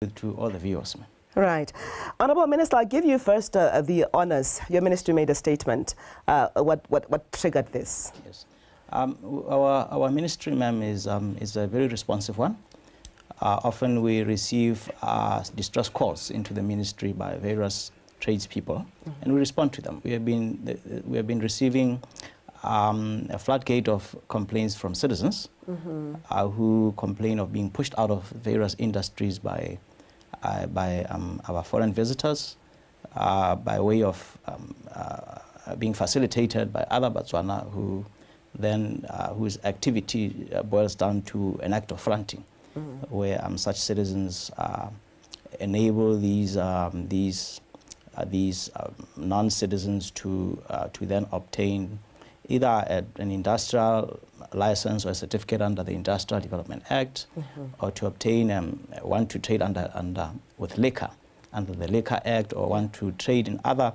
to all the viewers. Right. Honourable Minister, I'll give you first the honours. Your ministry made a statement. What triggered this? Yes. Our ministry, ma'am, is a very responsive one. Often we receive distress calls into the ministry by various tradespeople, and we respond to them. We have been receiving a floodgate of complaints from citizens who complain of being pushed out of various industries by our foreign visitors, by way of being facilitated by other Botswana whose activity boils down to an act of fronting, where such citizens enable these non-citizens to then obtain either an industrial license or a certificate under the Industrial Development Act, or to obtain want to trade with liquor under the Liquor Act, or want to trade in other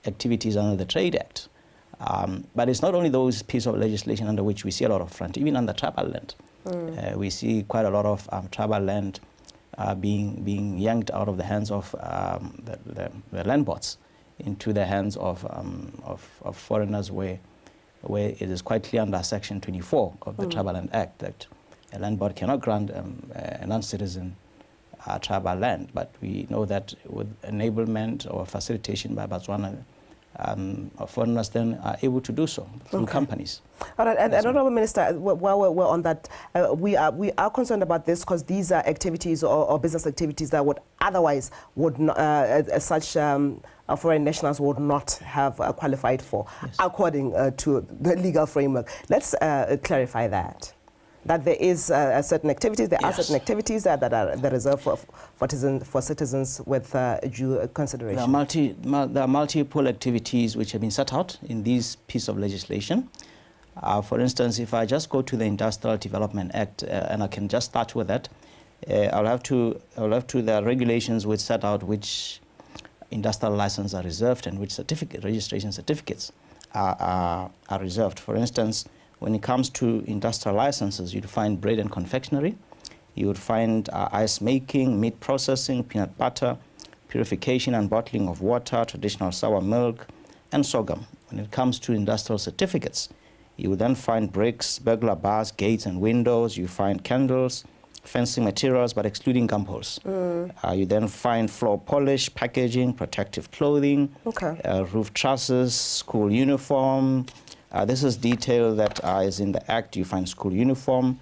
activities under the Trade Act. But it's not only those pieces of legislation under which we see a lot of front, even under tribal land. We see quite a lot of tribal land being yanked out of the hands of the landlords into the hands of foreigners, where it is quite clear under Section 24 of the Tribal Land Act that a landlord cannot grant a non-citizen tribal land. But we know that with enablement or facilitation by Botswana, foreigners then are able to do so through companies. All right, and Honourable Minister, while we're on that, we are concerned about this because these are activities or business activities that would otherwise such foreign nationals would not have qualified for, according to the legal framework. Let's clarify that there is certain activities, there are certain activities that are reserved for citizens with due consideration. There are multiple activities which have been set out in this piece of legislation. For instance, if I just go to the Industrial Development Act, and I can just start with that, I'll have to the regulations which set out which industrial licenses are reserved and which registration certificates are reserved. For instance, when it comes to industrial licenses, you'd find bread and confectionery, you would find ice making, meat processing, peanut butter, purification and bottling of water, traditional sour milk, and sorghum. When it comes to industrial certificates, you would then find bricks, burglar bars, gates and windows, you find candles, fencing materials, but excluding gum holes. You then find floor polish, packaging, protective clothing, roof trusses, school uniform. This is detail that is in the Act. You find school uniform.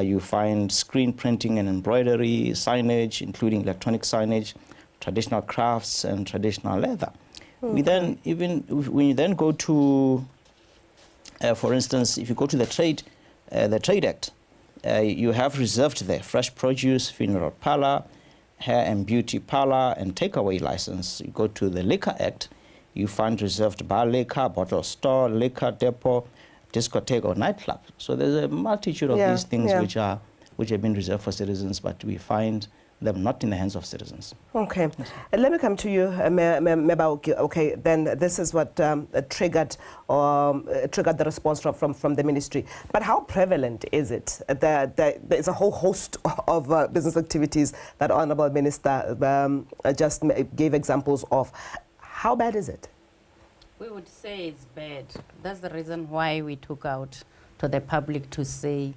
You find screen printing and embroidery, signage, including electronic signage, traditional crafts, and traditional leather. We then, when you then go to, for instance, if you go to the Trade Act, you have reserved there fresh produce, funeral parlor, hair and beauty parlor, and takeaway license. You go to the Liquor Act, you find reserved bar liquor, bottle store, liquor depot, discotheque or nightclub. So there's a multitude of these things which have been reserved for citizens, but we find them not in the hands of citizens. Okay. Let me come to you, Meba. Okay, then this is what triggered the response from the ministry. But how prevalent is it? There's a whole host of business activities that Honourable Minister just gave examples of. How bad is it? We would say it's bad. That's the reason why we took out to the public to say,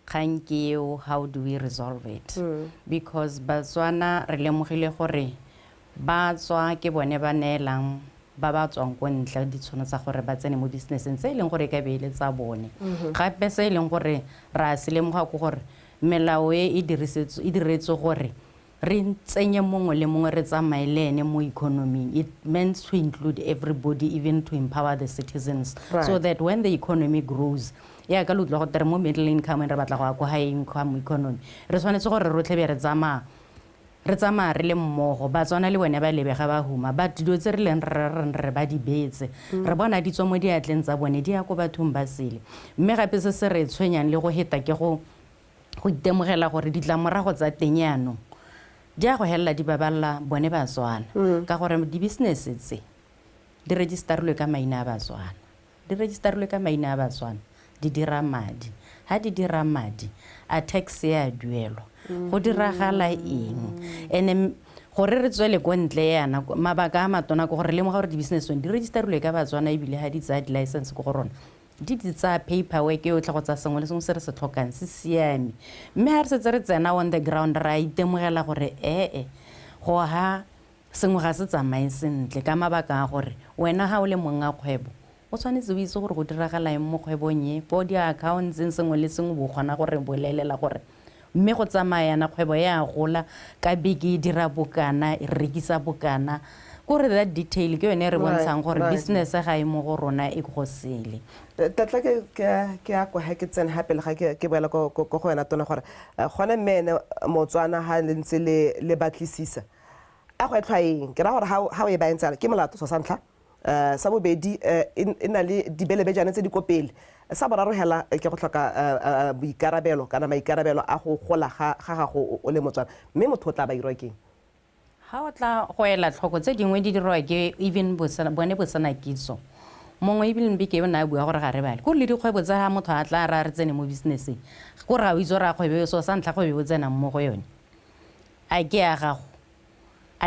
thank you, how do we resolve it? Because Botswana re lemogile gore ba tswa ke bone ba neelang ba ba tswang ko ntle ditšhono tsa gore ba tsene mo businesseng tse e leng gore ka beele tsa bone. Gape se e leng gore ra se lemoga ko gore melao e diretswe gore re tsenye mongwe le mongwe re tsamaelene mo economy. It meant to include everybody, even to empower the citizens, so that when the economy grows, ya ka lutlo go tere mo middle income re batla go high income economy, re tshwanetse gore re tlebe re tsamaya re le mmogo. Batswana le bone ba lebega ba huma, but dilo tse re leng re ba di betse re bona di tswa mo diatleng tsa bone di ya go bathong ba sele. Mme gape se re tshwenyang le go heta ke go itemogela gore ditlamorago tsa teng yaanong di a go hella di baballa bone Batswana ka gore di business tse di registerilwe ka maina a Batswana, di dira madi. Ha di dira madi a tax ya duelo go diragala eng ene gore re tswele go ntle yana mabaka a matona go gore le mo gore di-business di registerilwe ka Batswana ebile ha di tsaya di-license go go rona di tsa paperwork e o tla go tsa sengwe le sengwe se re se tlhokang se siame mme ha re setse re tsena on the ground ra itemogela gore go ha sengwe ga se tsamaye sentle ka mabaka a gore wena ha o le monga kgwebo o tshwanetse o itse gore go diragala eng mo kgwebong e bo di-accounts sengwe le sengwe bo kgona gore bolelela gore mme go tsamaya na kgwebo ya gola ka beke dira bokana e rekisa bokana gore that detail ke yone re bontshang gore business ga e mo go rona e go sele tatla ke a go ha ke tsena hape le ga ke boela go wena tona gore gone mene Motswana ha le ntse le batlisisa a go etlhaeng ke ra gore ha o e ba entse ke molato sa ntlha sa bobedi e na le dibelebejane tse di kopele sa boraro hela ke go tlhoka boikarabelo kana maikarabelo a go gola ga go o le Motswana mme motho o tla ba irwa keng ha o tla go ela tlhoko tse dingwe di dirwa ke even bone Botswana kitso mongwe ebile mbi ke bona bua gore ga re bale go le dikgwebo tsa motho a tla ra re tsene mo business go ra o itse ra kgwebo so sa ntla go tsena mo go yone a ke a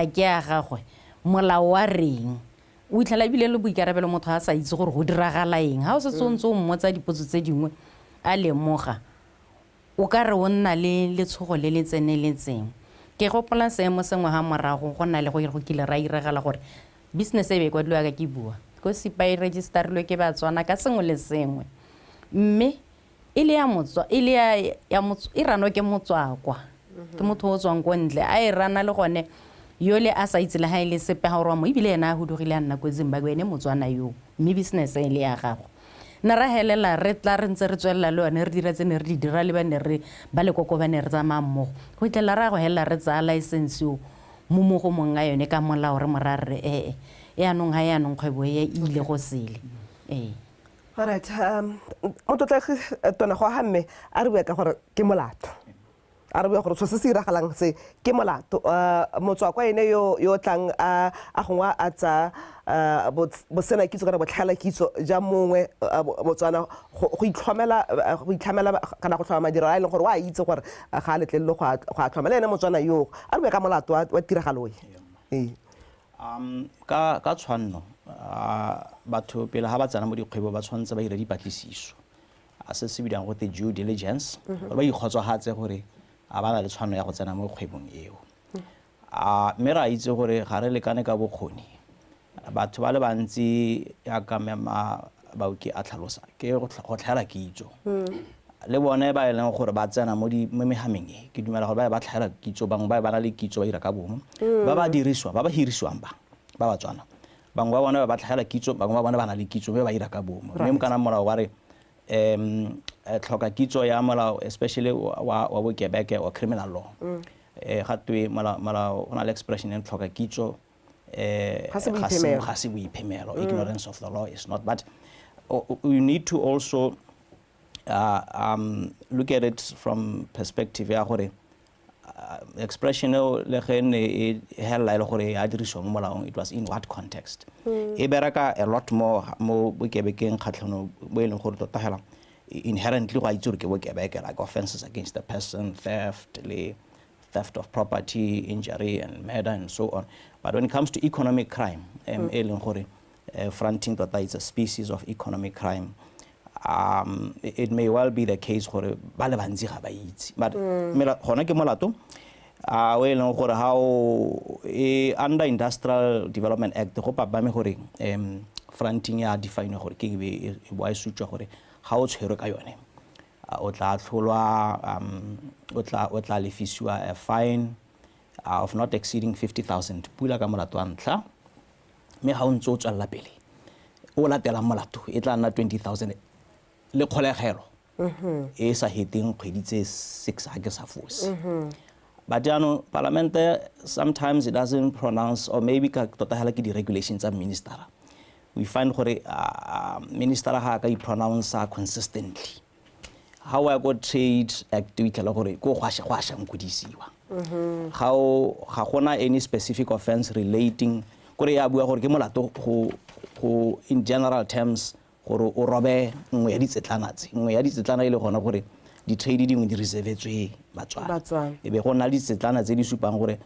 gagwe molao wa reng o itlhala bile le boikarabelo motho a sa itse gore go diragala eng ha o se tsontse o mmotsa dipotso tse dingwe a lemoga o ka re o nna le letshogo le le tseneletseng ke gopola seemo sengwe ha morago go na le go kile ra iragala gore business e be kwa dilo ka ke bua go sipa e registerilwe ke Batswana ka sengwe le sengwe mme ile ya motswa ile ya motso e rano ke motswakwa ke motho o tswang go ntle a e rana le gone yole a sa itse le ha ile sepe ha ro mo ibile ena a hudugile a nna go Zimbabwe ene Motswana yo mme business e le ya gago na ra helela re tla re ntse re tswella le one re dira tsene re di dira le bane re ba le koko bane re tsamaya mmogo go itlela ra go hela re tsa license yo mo go monga yone ka molao re morare anong ha yanong kgwebo ye ile go sele alright o totla tona go ha mme a re bua ka gore ke molato a re bua gore se se iragalang se ke molato Motswakwa ene yo tlang a gongwa a tsa bosena kitso kana botlhala kitso ja mongwe Botswana go itlhomela kana go tlhoma madiro a ile gore wa itse gore ga letlele go a tlhomela ene Motswana yo a re bua ka molato wa tiragalo ka tshwanno batho pele ha ba tsana mo dikgwebo ba tshwantse ba ira dipatlisiso a se se bidang go te due diligence ba ikgotsogatse gore a bana le tshwanno ya go tsena mo kgwebong eo mme ra itse gore ga re lekane ka bokgoni batho ba le bantsi ya ka mema baoki a tlhalosa ke go tlhela kitso le bone ba eleng gore ba tsena mo mehameng e ke dumela gore ba tlhela kitso bangwe ba na le kitso ba ira ka bomo ba ba hiriswang ba Batswana bangwe ba bona ba tlhela kitso bangwe ba bona ba na le kitso ba ira ka bomo mme mokana molao wa re tlhoka kitso ya molao especially wa bokebeke or criminal law ga twe molao ona le expression en tlhoka kitso ga se boiphemelo ignorance of the law is not but you need to also look at it from perspective ya gore expression le gene hela ile gore a diriswa mo molaong it was in what context e beraka a lot more mo bokebekeng khatlhano bo eleng gore tota hela inherently go a itse ke bokebeke like offenses against the person theft of property injury and murder and so on but when it comes to economic crime eleng gore fronting tota is a species of economic crime it may well be the case gore ba le bantsi ga ba itse but mela gona ke molato we eleng gore how under Industrial Development Act go papame gore fronting ya define gore ke be bo a sutjwa gore ha o tshwere ka yone o tla tlholwa o tla lefisiwa a fine of not exceeding 50,000 pula ka molato wa ntla me ha o ntse o tswalla pele o latela molato e tla nna 20,000 le kgolegelo e sa hitting kgwedi tse 6 ha ke sa fose but parliament sometimes it doesn't pronounce or maybe ka tota hela ke di regulations tsa minister we find gore minister ha ka I pronounce consistently how I got trade activity la gore go gwasha nkudisiwa ga gona any specific offense relating gore ya bua gore ke molato go in general terms gore o robe nngwe ya ditsetlana ile gona gore di-trade dingwe di reservetswe Batswana e be go nna ditsetlana tse di supang gore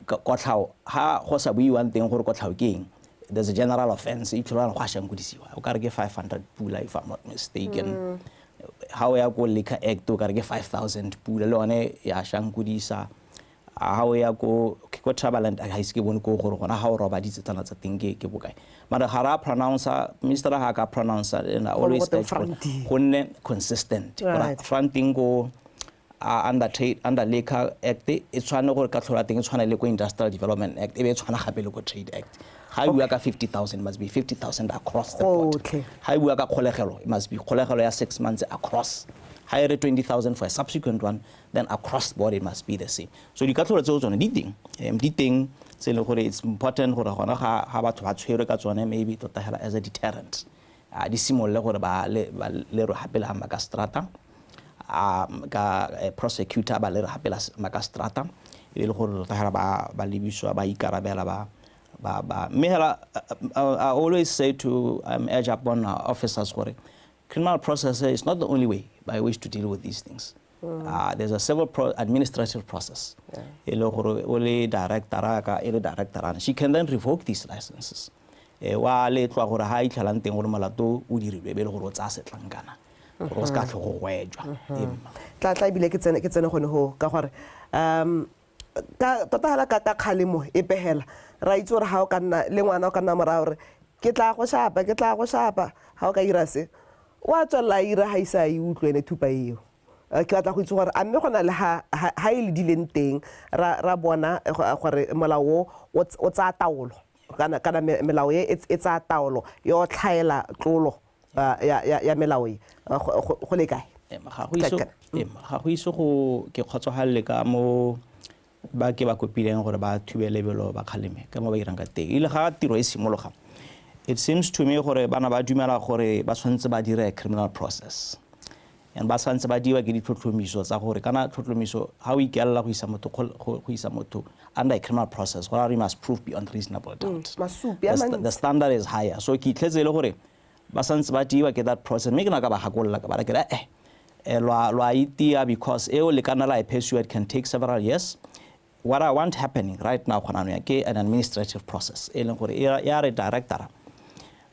kotlhao ha go sa buiwang teng gore kotlhao ke eng. There's a general offense e tlhola go a shankudisiwa o ka re ke 500 pula if I'm not mistaken. How ya go Liquor Act o ka re ke 5,000 pula le one ya shankudisa. How ya go travel and ga iske bone go gore gona ha o roba ditsetsana tsa teng ke bokae. Mara ga ra pronounce Mr. ha ka pronounce and always gonne consistent. Fronting go under Liquor Act e tshwana gore ka tlhola teng e tshwana le go Industrial Development Act e be tshwana gape le go Trade Act. How you got 50,000 must be 50,000 across the board. How you got kgolegelo it must be kgolegelo ya 6 months across. Higher 20,000 for a subsequent one, then across the board it must be the same. So di ka tlhola tse tsone di teng tse le gore it's important gore gona ga batho ba tshwere ka tsone maybe tota hela as a deterrent. Di simolle gore ba le ro hapela ka strata ka prosecutor ba le ro hapela ka strata e le gore tota hela ba lebiswa ba ikarabela ba I always say to urge upon our officers gore criminal process is not the only way by which to deal with these things. There's a civil administrative process. She can then revoke these licenses. Ra itse gore ha o ka nna le ngwana o ka nna mora gore ke tla go shapa ha o ka ira se wa tswela ira ha isa e utlwene thupa eo ke batla go itse gore a mme gona le ha ile dileng teng ra bona gore molao o tsa taolo kana melao e tsa taolo yo tlhaela tlolo ya melao e go le kae ga go iso go ke khotsogalle ka mo ba ke ba kopileng gore ba thubele belo ba khaleme ka mo ba irang ka teng ile ga tiro e simologa. It seems to me gore bana ba dumela gore ba tshwantse ba dire criminal process and ba tshwantse ba diwa ke ditlhotlhomiso tsa gore kana tlhotlhomiso ha o ikella go isa motho under a criminal process gore you must prove beyond reasonable doubt. The standard is higher, so ke tletse le gore ba tshwantse ba diwa ke that process me ke na ka ba hakolla ka ba ke lwa itia because eo le kana la persuade can take several years. What I want happening right now an administrative process e leng gore ya re director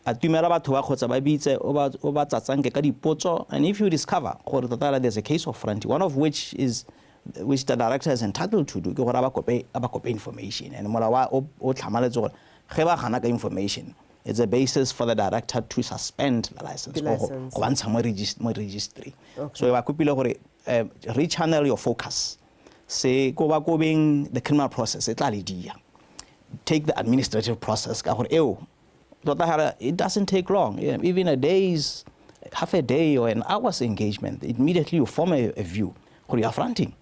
a tumela batho ba khotsa ba bitse o ba tsatsang ka dipotso, and if you discover gore totala there's a case of fronting, one of which the director is entitled to do ke gore ba kope information and mola wa o tlhamaletse gore ge ba gana ka information it's a basis for the director to suspend the license go bantsha mo registry. So ba kopile gore rechannel your focus. Say go back being the criminal process it take the administrative process it doesn't take long, even a day's half a day or an hour's engagement immediately you form a view or you are fronting.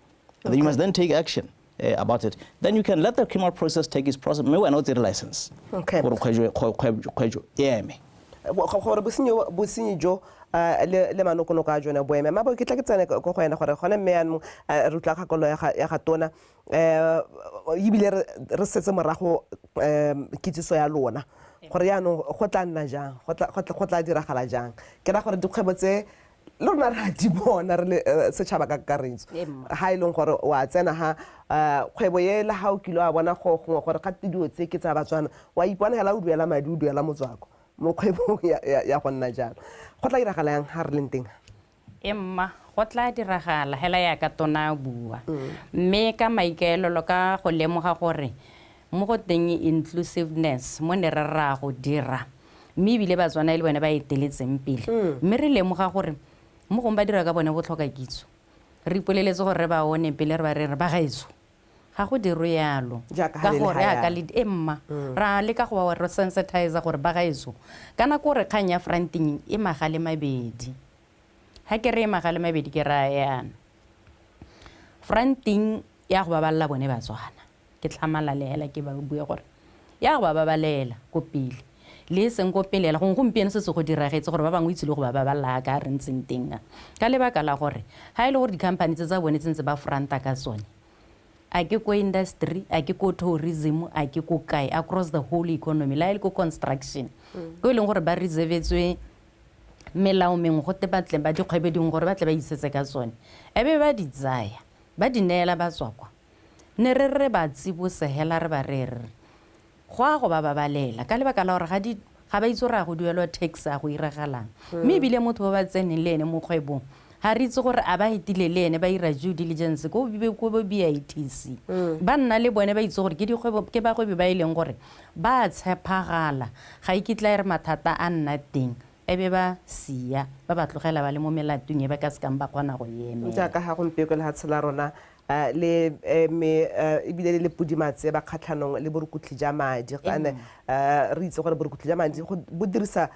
And then you must then take action about it. Then you can let the criminal process take its process. Me not the license. Okay. Le manoko ka jona boeme mabo ke tla ke tsene go go ena gore gone mme ya rutla kgakolo ya gatona ibile re setse morago kitsiso ya lona gore ya no go tla nna jang go tla diragala jang ke ra gore dikgwebo tse le rona ra di bona re le setšhaba ka karetso ha ile gore wa tsena ha kgwebo ye la ha o kilo a bona go gore ga tidio tse ke tsa Batswana wa ipona hela o duela madi o duela motswako mo kgwebo ya go nna jalo go tla diragala yang ha re leng teng emma go tla diragala hela ya ka tona bua mme ka maikaelelo ka go lemoga gore mo go teng inclusiveness mo ne re ra go dira mme bile Batswana ile bone ba eteletseng pele mme re lemoga gore mo go ba dira ka bone go tlhoka kitso re ipoleletse gore ba one pele re ba re ba gaetso ga go diro yalo ka gore ya ka le emma ra le ka go wa re sensitize gore ba gaetso kana go re khanya fronting e magale mabedi ha ke re magale mabedi ke ra yana fronting ya go baballa bone Batswana ke tlhamala le hela ke ba bua gore ya go babalela go pele le seng go pelela go gompieno se se go diragetse gore ba bangwe itse le go baballa ka re ntseng teng ka lebaka la gore ha ile gore di company tsa bone tsentse ba fronta ka tsone a ke ko industry a ke ko tourism a ke ko kae across the whole economy la ile ko construction go ile gore ba reservetswe melao mengwe go te batle ba dikgwebo dingwe gore ba tle ba isetse ka tsone ebe ba di tsaya ba di neela ba tswa kwa ne re ba tsibosegela re ba re go a go ba babalela ka lebaka la gore ga ba itse gore a go duelwa tax a go iragalang mme ebile motho ba ba tseneng le ene mo kgwebong ga re itse gore a ba etile le ene ba ira due diligence ko bo BITC ba nna le bone ba itse gore ke bagwebi ba e leng gore ba tshepagala ga ikitla re mathata a nna teng ebe ba sia ba ba tlogela ba le mo melatong e ba ka sekang ba kgona go eme jaaka ga gompieko le hatsela rona le ebile le pudimatse ba kgatlhanong le borukutli ja madi kana re itse gore borukutli ja madi go bo dirisa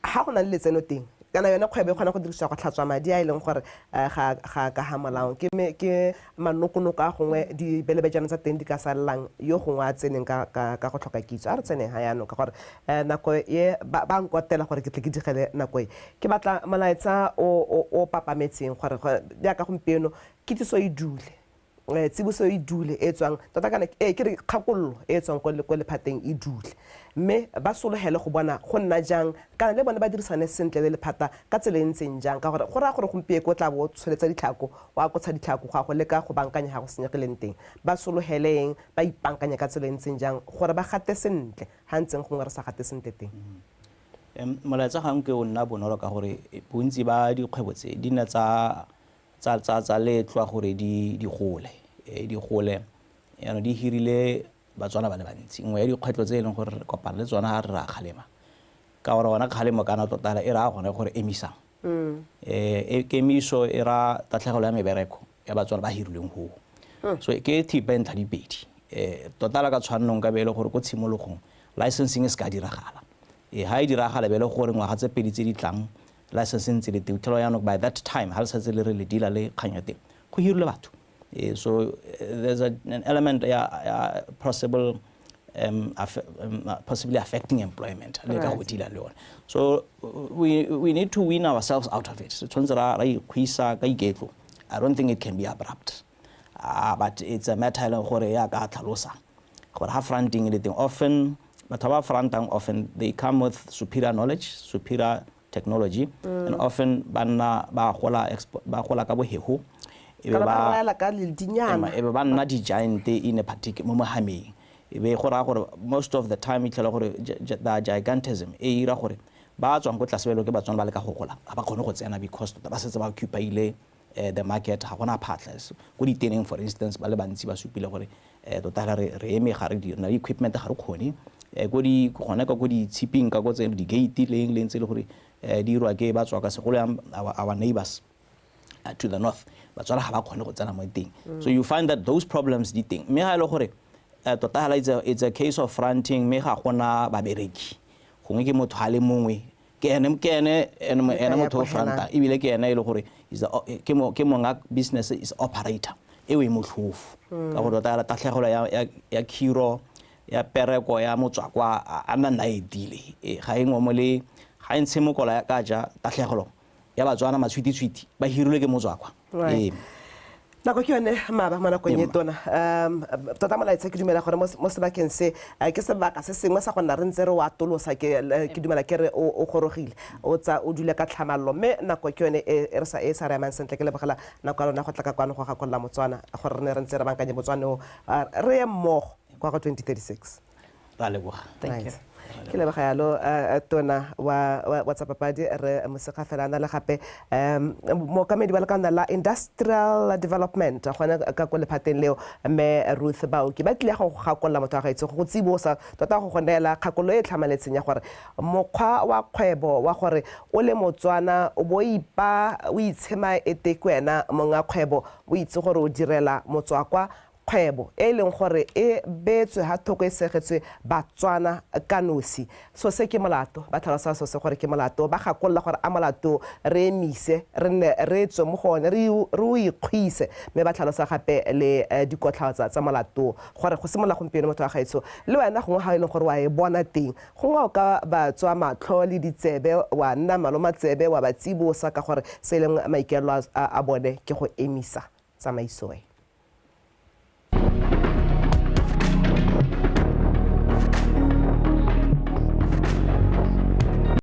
ha go na le letseno teng kana yona kgwebo e kgona go dirisa go tlhatswa madi a e leng gore ga ka ha molao ke manokonoko a gongwe di belebejana tsa teng di ka sallang yo gongwe a tseneng ka go tlhoka kitso a re tseneng ha yana ka gore nako e ba nkotela gore ke tle ke digele nako e ke batla molaetsa o papametseng gore ya ka gompieno kitso e dule tsibuso e dule e tswang tota kana ke re kgakollo e tswang ko lephateng e dule mme ba sologele go bona go nna jang kana le bone ba dirisane sentle le lephata ka tsela e ntseng jang ka gore go ra gore gompieko tla bo tsholetsa ditlhako wa go tsha ditlhako ga go le ka go bankanya ga go senyegileng teng ba sologeleng ba ipankanya ka tsela e ntseng jang gore ba gate sentle ha ntseng gongwe re sa gate sentle teng molaetsa ga nke o nna bonolo ka gore bontsi ba dikgwebo tse di nna tsa letlwa gore di gole yana di hirile Batswana ba le bantsi nngwe ya dikgwetlo tse e leng gore re kopana le tsona ha re ra kgalema ka gore ona kgalemo kana totala e ra gone gore emisang kemiso e ra tatlhegelo ya mebereko ya Batswana ba hirilweng ho so ke thipa ntlha dipedi totala ka tshwannong ka bele gore go tshimologong licensing e se ka diragala ha e diragala bele gore ngwaga tse pedi tse di tlang licensing tse le telo ya no by that time ha le sa tse le re le dila le khanya teng go hirile batho so there's an element possibly affecting employment right. So we need to win ourselves out of it. I don't think it can be abrupt, but it's a matter of fronting anything. Often they come with superior knowledge, superior technology, and often giant in a particular most of the time the gigantism because the market for instance equipment our neighbors to the north, but so you find that those problems it's a case of fronting business is operator ya pereko ya motswakwa ana na edile ga engomole ga ntshemokolo ya kaja tatlhegelo ya Batswana matshwiti ba hirilwe ke motswakwa nako ke yone maba mana go nyetona tota molaetsa ke dumela gore mo sebakeng se ke sebaka se sengwe sa go nna re ntse re wa tolosa ke dumela ke re o gorogile o tsa o dule ka tlhamallo me nako ke yone e sa re mang sentle ke le bogela nako lona go tla ka kwano go ga kolla Motswana gore re ne re ntse re bankanye Botswana re mmogo kwa 2036 ra leboga thank you ke le bega yalo tona wa tsa papadi re mosega felana le gape mo kamedi ba le kana la industrial development gona ka go lephateng leo me Ruth Baoki ba tle go gakolla motho ga itse go tsibosa tota go gonela kgakolo e tlhamaletseng ya gore mokgwa wa kgwebo wa gore o le Motswana o boipa o itshema etekwena monga kgwebo o itse gore o direla motswakwa kgwebo e leng gore e betswe ha thoko e segetswe Batswana ka nosi so se ke molato ba tlhalosa se gore ke molato ba gakolla gore a molato re emise re ne re tswe mo gone re o ikgwise me ba tlhalosa gape le dikotlhatsa tsa molato gore go semola gompieno motho wa gaetso le wena gongwe ga e leng gore wa e bona teng gongwe o ka ba tswa matlho le ditsebe wa nna maloma tsebe wa ba tsibosa ka gore se leng maikelo a bone ke go emisa tsamaisoe